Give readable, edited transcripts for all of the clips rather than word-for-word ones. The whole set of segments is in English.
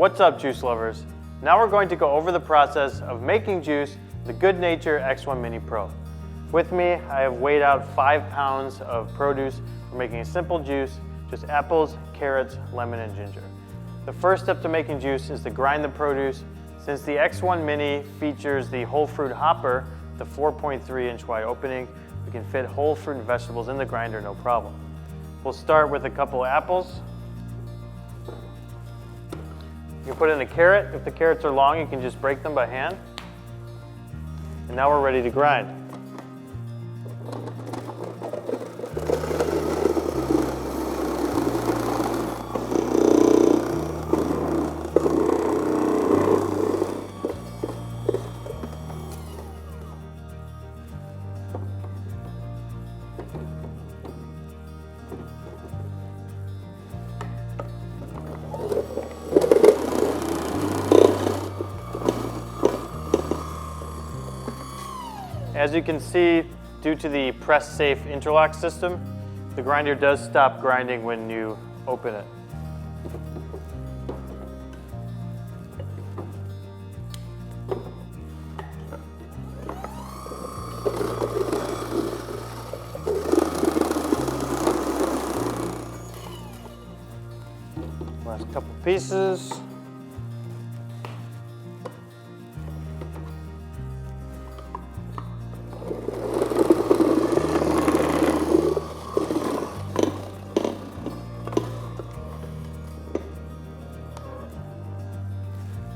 What's up, juice lovers? Now we're going to go over the process of making juice with the Goodnature X-1 Mini Pro. With me, I have weighed out 5 pounds of produce for making a simple juice, just apples, carrots, lemon, and ginger. The first step to making juice is to grind the produce. Since the X-1 Mini features the whole fruit hopper, the 4.3-inch wide opening, we can fit whole fruit and vegetables in the grinder no problem. We'll start with a couple apples. You can put in a carrot. If the carrots are long, you can just break them by hand. And now we're ready to grind. As you can see, due to the press-safe interlock system, the grinder does stop grinding when you open it. Last couple pieces.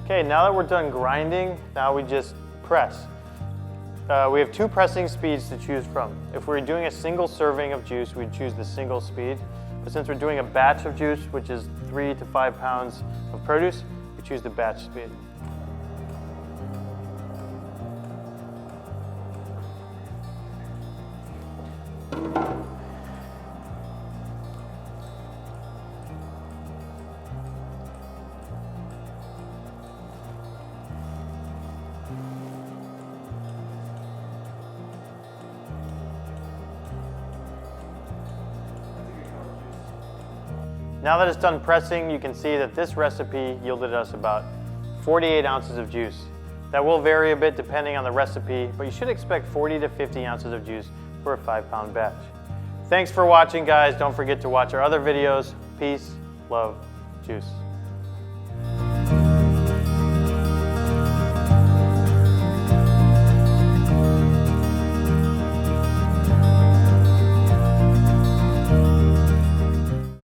Okay, now that we're done grinding, now we just press. We have 2 pressing speeds to choose from. If we're doing a single serving of juice, we'd choose the single speed. But since we're doing a batch of juice, which is 3 to 5 pounds of produce, we choose the batch speed. Now that it's done pressing, you can see that this recipe yielded us about 48 ounces of juice. That will vary a bit depending on the recipe, but you should expect 40 to 50 ounces of juice for a 5-pound batch. Thanks for watching, guys. Don't forget to watch our other videos. Peace, love, juice.